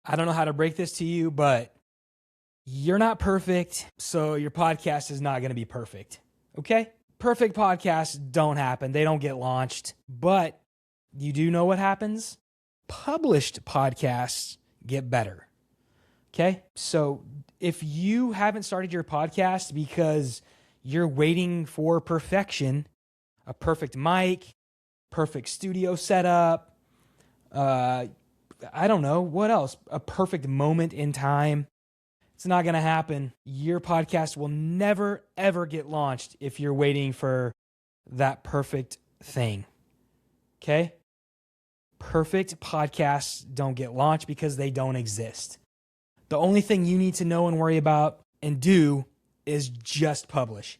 I don't know how to break this to you, but you're not perfect, so your podcast is not going to be perfect. Okay? Perfect podcasts don't happen. They don't get launched. But you do know what happens? Published podcasts get better. Okay? So if you haven't started your podcast because you're waiting for perfection, a perfect mic, perfect studio setup, I don't know, what else? A perfect moment in time. It's not going to happen. Your podcast will never, ever get launched if you're waiting for that perfect thing. Okay? Perfect podcasts don't get launched because they don't exist. The only thing you need to know and worry about and do is just publish.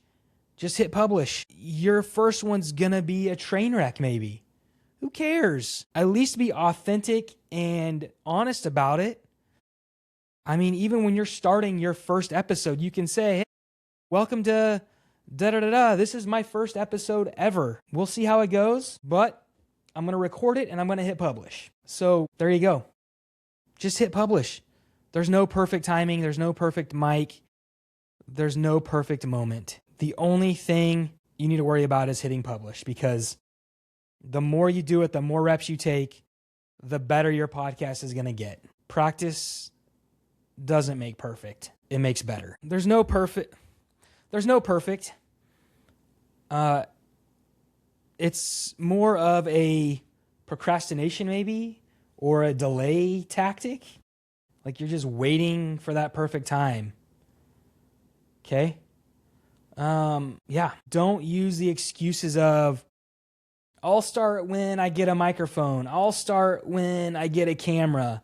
Just hit publish. Your first one's going to be a train wreck, maybe. Who cares? At least be authentic and honest about it. I mean, even when you're starting your first episode, you can say, hey, welcome to da-da-da-da. This is my first episode ever. We'll see how it goes, but I'm going to record it and I'm going to hit publish. So there you go. Just hit publish. There's no perfect timing. There's no perfect mic. There's no perfect moment. The only thing you need to worry about is hitting publish, because the more you do it, the more reps you take, the better your podcast is going to get. Practice doesn't make perfect. It makes better. There's no perfect. It's more of a procrastination maybe, or a delay tactic. Like you're just waiting for that perfect time. Okay? Yeah. Don't use the excuses of, I'll start when I get a microphone. I'll start when I get a camera.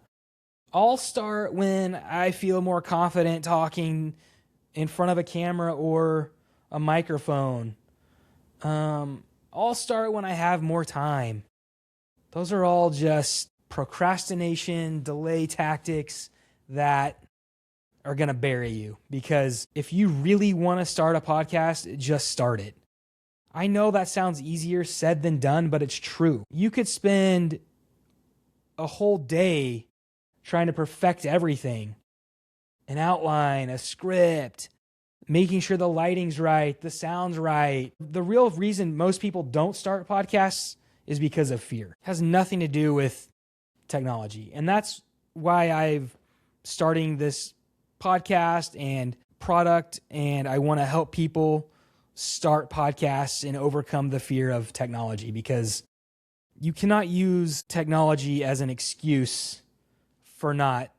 I'll start when I feel more confident talking in front of a camera or a microphone. I'll start when I have more time. Those are all just procrastination, delay tactics that are going to bury you. Because if you really want to start a podcast, just start it. I know that sounds easier said than done, but it's true. You could spend a whole day trying to perfect everything. An outline, a script, making sure the lighting's right, the sound's right. The real reason most people don't start podcasts is because of fear. It has nothing to do with technology. And that's why I've starting this podcast and product, and I want to help people start podcasts and overcome the fear of technology, because you cannot use technology as an excuse for not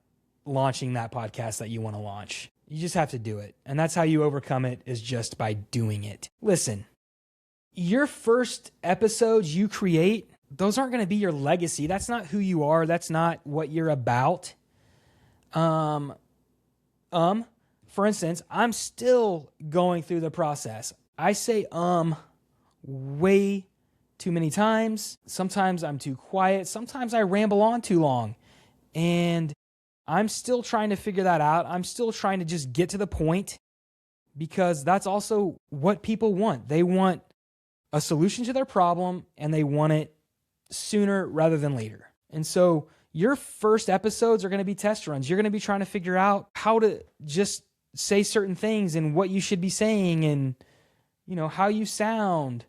launching that podcast that you want to launch. You just have to do it. And that's how you overcome it, is just by doing it. Listen, your first episodes you create, those aren't going to be your legacy. That's not who you are. That's not what you're about. For instance, I'm still going through the process. I say way too many times. Sometimes I'm too quiet. Sometimes I ramble on too long. And I'm still trying to figure that out. I'm still trying to just get to the point, because that's also what people want. They want a solution to their problem, and they want it sooner rather than later. And so your first episodes are going to be test runs. You're going to be trying to figure out how to just say certain things and what you should be saying, and how you sound.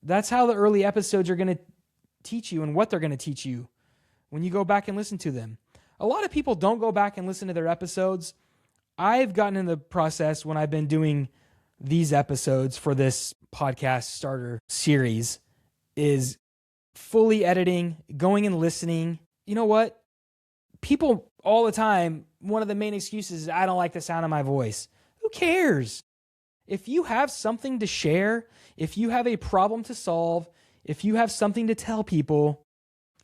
That's how the early episodes are going to teach you, and what they're going to teach you when you go back and listen to them. A lot of people don't go back and listen to their episodes. I've gotten in the process when I've been doing these episodes for this podcast starter series, is fully editing, going and listening. You know what? People all the time, one of the main excuses is, I don't like the sound of my voice. Who cares? If you have something to share, if you have a problem to solve, if you have something to tell people,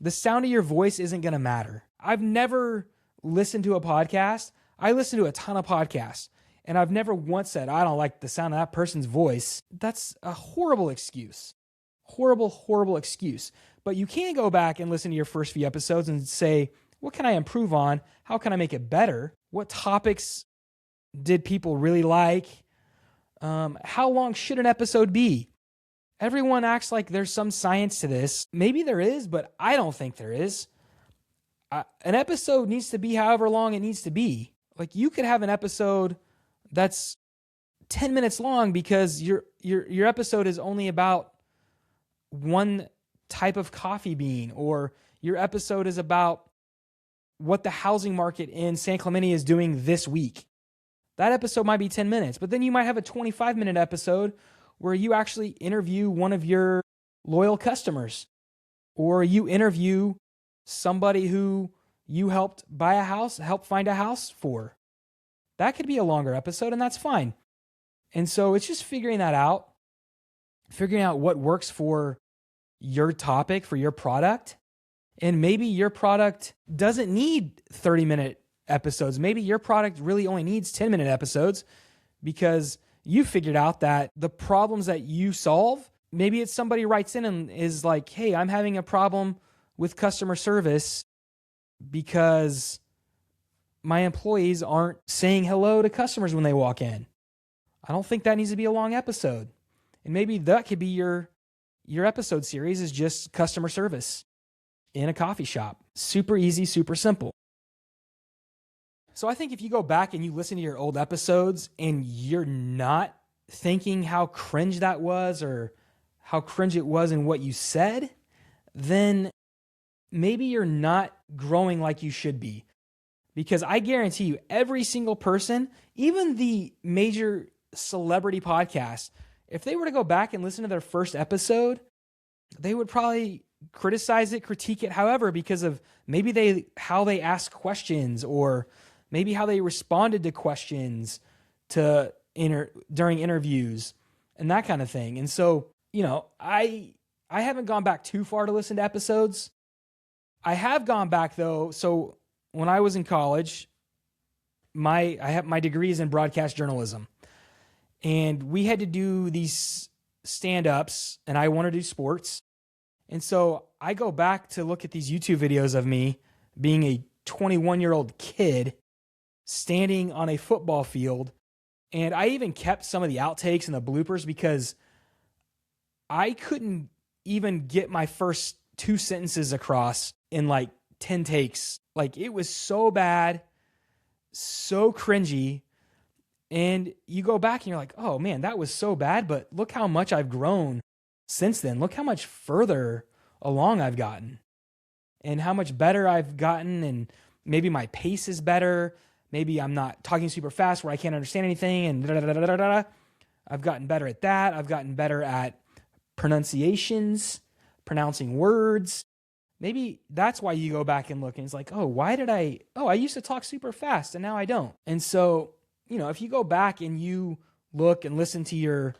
the sound of your voice isn't going to matter. I've never listened to a podcast. I listen to a ton of podcasts, and I've never once said, I don't like the sound of that person's voice. That's a horrible excuse. Horrible, horrible excuse. But you can go back and listen to your first few episodes and say, what can I improve on? How can I make it better? What topics did people really like? How long should an episode be? Everyone acts like there's some science to this. Maybe there is, but I don't think there is. An episode needs to be however long it needs to be. Like you could have an episode that's 10 minutes long because your episode is only about one type of coffee bean, or your episode is about what the housing market in San Clemente is doing this week. That episode might be 10 minutes, but then you might have a 25-minute episode where you actually interview one of your loyal customers, or you interview somebody who you helped buy a house, help find a house for. That could be a longer episode, and that's fine. And so it's just figuring that out, figuring out what works for your topic, for your product. And maybe your product doesn't need 30-minute episodes. Maybe your product really only needs 10-minute episodes because you figured out that the problems that you solve, maybe it's somebody writes in and is like, hey, I'm having a problem with customer service because my employees aren't saying hello to customers when they walk in. I don't think that needs to be a long episode. And maybe that could be your episode series is just customer service in a coffee shop. Super easy, super simple. So I think if you go back and you listen to your old episodes and you're not thinking how cringe that was or how cringe it was in what you said, then maybe you're not growing like you should be. Because I guarantee you, every single person, even the major celebrity podcasts, if they were to go back and listen to their first episode, they would probably criticize it, critique it, however, because of maybe how they ask questions, or maybe how they responded to questions during interviews and that kind of thing. And so, I haven't gone back too far to listen to episodes. I have gone back though. So when I was in college, my degree is in broadcast journalism, and we had to do these stand-ups, and I want to do sports. And so I go back to look at these YouTube videos of me being a 21-year-old kid standing on a football field. And I even kept some of the outtakes and the bloopers because I couldn't even get my first 2 sentences across in like 10 takes. Like it was so bad, so cringy. And you go back and you're like, oh man, that was so bad, but look how much I've grown since then. Look how much further along I've gotten and how much better I've gotten. And maybe my pace is better. Maybe I'm not talking super fast where I can't understand anything, and I've gotten better at that. I've gotten better at pronunciations, pronouncing words. Maybe that's why you go back and look and it's like, I used to talk super fast and now I don't. And so, if you go back and you look and listen to your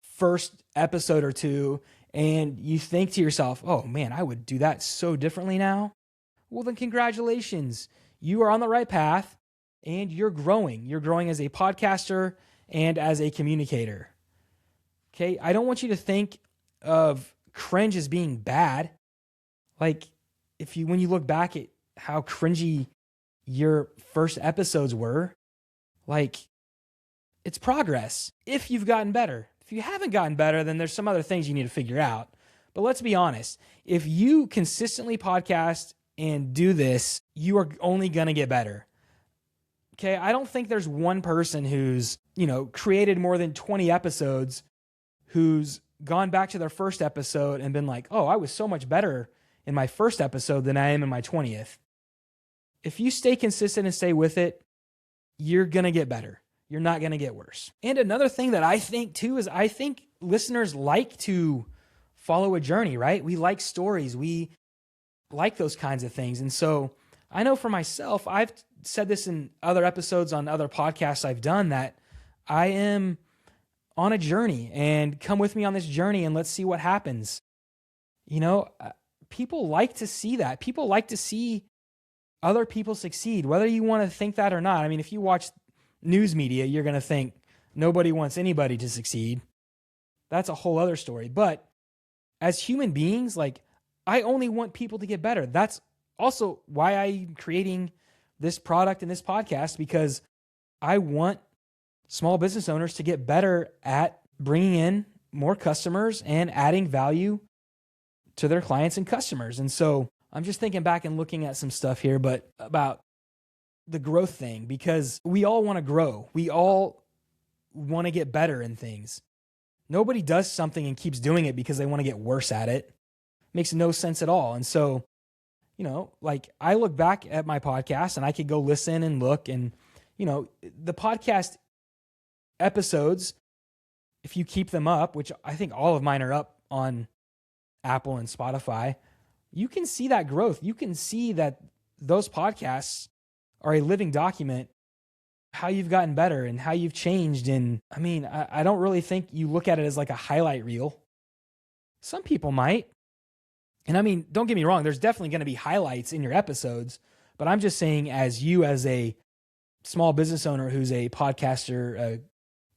first episode or two and you think to yourself, oh man, I would do that so differently now. Well, then congratulations. You are on the right path and you're growing. You're growing as a podcaster and as a communicator. Okay. I don't want you to think of cringe as being bad. Like when you look back at how cringy your first episodes were, like it's progress. If you've gotten better. If you haven't gotten better, then there's some other things you need to figure out. But let's be honest. If you consistently podcast and do this, you are only going to get better. Okay. I don't think there's one person who's, created more than 20 episodes who's gone back to their first episode and been like, oh, I was so much better in my first episode than I am in my 20th. If you stay consistent and stay with it, you're going to get better. You're not going to get worse. And another thing that I think too is I think listeners like to follow a journey, right? We like stories. We like those kinds of things. And so I know for myself, I've said this in other episodes on other podcasts I've done, that I am on a journey, and come with me on this journey and let's see what happens. People like to see that. People like to see other people succeed, whether you want to think that or not. I mean, if you watch news media, you're going to think nobody wants anybody to succeed. That's a whole other story. But as human beings, I only want people to get better. That's also why I'm creating this product and this podcast, because I want small business owners to get better at bringing in more customers and adding value to their clients and customers. And so I'm just thinking back and looking at some stuff here, but about the growth thing, because we all want to grow. We all want to get better in things. Nobody does something and keeps doing it because they want to get worse at it. Makes no sense at all. And so, like I look back at my podcast and I could go listen and look, and, the podcast episodes, if you keep them up, which I think all of mine are up on Apple and Spotify, you can see that growth. You can see that those podcasts are a living document, how you've gotten better and how you've changed. And I don't really think you look at it as like a highlight reel. Some people might. And don't get me wrong, there's definitely going to be highlights in your episodes, but I'm just saying as a small business owner who's a podcaster, a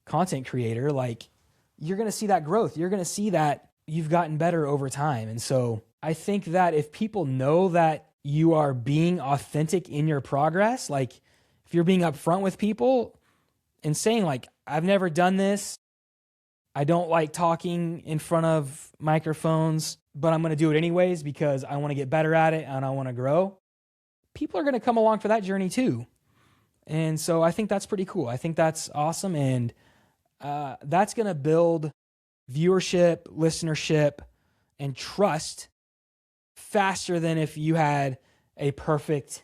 content creator, like you're going to see that growth. You're going to see that you've gotten better over time. And so I think that if people know that you are being authentic in your progress, like if you're being upfront with people and saying like, I've never done this, I don't like talking in front of microphones, but I'm going to do it anyways because I want to get better at it and I want to grow. People are going to come along for that journey too. And so I think that's pretty cool. I think that's awesome. And that's going to build viewership, listenership, and trust faster than if you had a perfect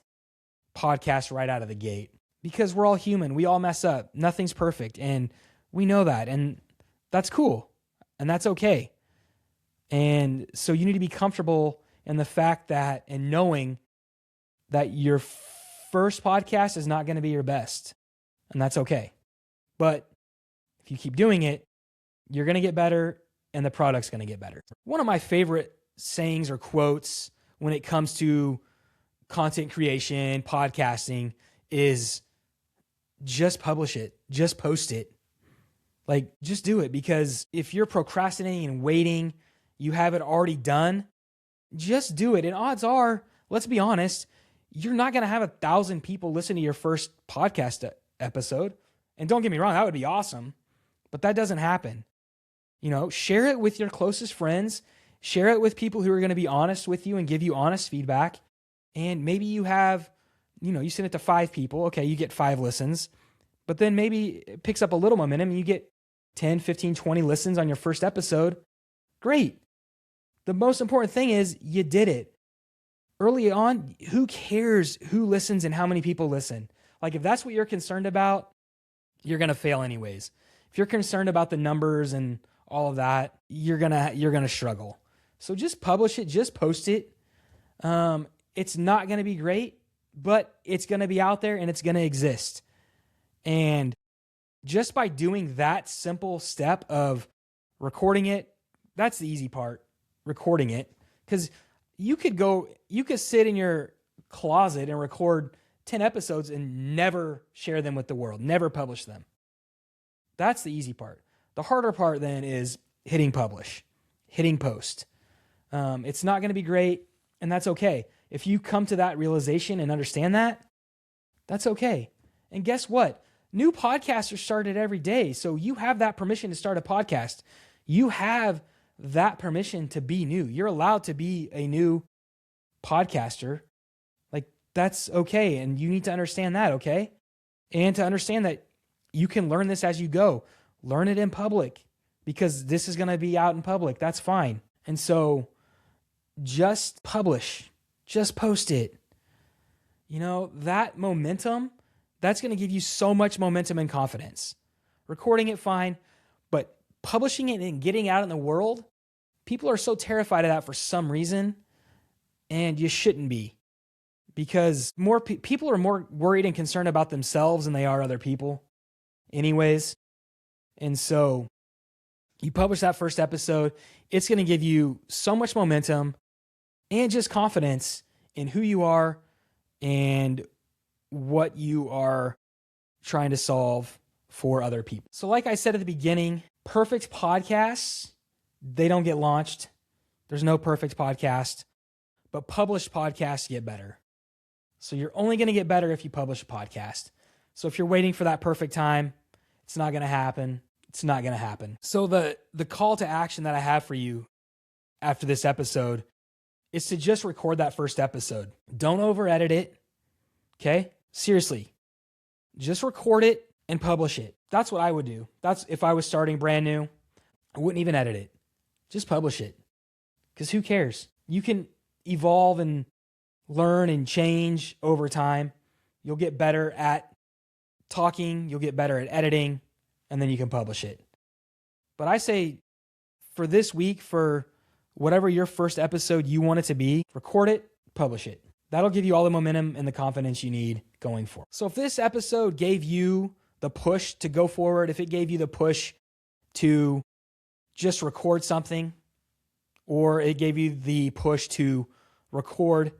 podcast right out of the gate. Because we're all human. We all mess up. Nothing's perfect. And we know that. And that's cool. And that's okay. And so you need to be comfortable in the fact that, and knowing that your first podcast is not going to be your best. And that's okay. But if you keep doing it, you're going to get better and the product's going to get better. One of my favorite sayings or quotes when it comes to content creation, podcasting is just publish it, just post it. Like, just do it, because if you're procrastinating and waiting, you have it already done, just do it. And odds are, let's be honest, you're not going to have 1,000 people listen to your first podcast episode. And don't get me wrong, that would be awesome, but that doesn't happen. Share it with your closest friends, share it with people who are going to be honest with you and give you honest feedback. And maybe you have, you send it to 5 people. Okay, you get 5 listens, but then maybe it picks up a little momentum and you get 10, 15, 20 listens on your first episode. Great. The most important thing is you did it. Early on, who cares who listens and how many people listen? Like, if that's what you're concerned about, you're going to fail anyways. If you're concerned about the numbers and all of that, you're going to struggle. So just publish it, just post it. It's not going to be great, but it's going to be out there and it's going to exist. And just by doing that simple step of recording it, that's the easy part, recording it. Because you could sit in your closet and record 10 episodes and never share them with the world, never publish them. That's the easy part. The harder part then is hitting publish, hitting post. It's not going to be great, and that's okay. If you come to that realization and understand that, that's okay. And guess what? New podcasts are started every day, so you have that permission to start a podcast. You have that permission to be new. You're allowed to be a new podcaster. Like, that's okay, and you need to understand that, okay? And to understand that you can learn this as you go. Learn it in public, because this is going to be out in public. That's fine. And so just publish. Just post it. That momentum, that's going to give you so much momentum and confidence. Recording it, fine, but publishing it and getting out in the world, people are so terrified of that for some reason, and you shouldn't be, because more people are more worried and concerned about themselves than they are other people anyways. And so you publish that first episode, it's going to give you so much momentum and just confidence in who you are and what you are trying to solve for other people. So like I said at the beginning, perfect podcasts, they don't get launched. There's no perfect podcast, but published podcasts get better. So you're only going to get better if you publish a podcast. So if you're waiting for that perfect time, it's not going to happen. It's not going to happen. So the call to action that I have for you after this episode is to just record that first episode. Don't over edit it. Okay? Seriously. Just record it and publish it. That's what I would do. That's if I was starting brand new. I wouldn't even edit it. Just publish it. Because who cares? You can evolve and learn and change over time. You'll get better at talking. You'll get better at editing. And then you can publish it. But I say for this week, for whatever your first episode you want it to be, record it, publish it. That'll give you all the momentum and the confidence you need going forward. So if this episode gave you the push to go forward, if it gave you the push to just record something, or it gave you the push to record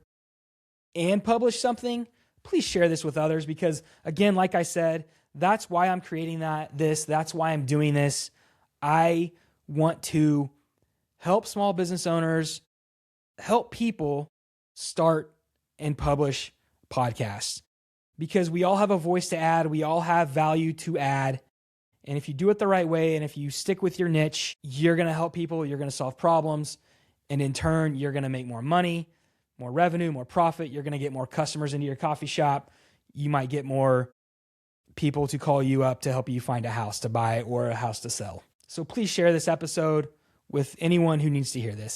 and publish something, please share this with others because, again, like I said, that's why I'm creating that's why I'm doing this. I want to help small business owners, help people start and publish podcasts because we all have a voice to add. We all have value to add. And if you do it the right way, and if you stick with your niche, you're going to help people, you're going to solve problems. And in turn, you're going to make more money, more revenue, more profit. You're going to get more customers into your coffee shop. You might get more people to call you up to help you find a house to buy or a house to sell. So please share this episode with anyone who needs to hear this.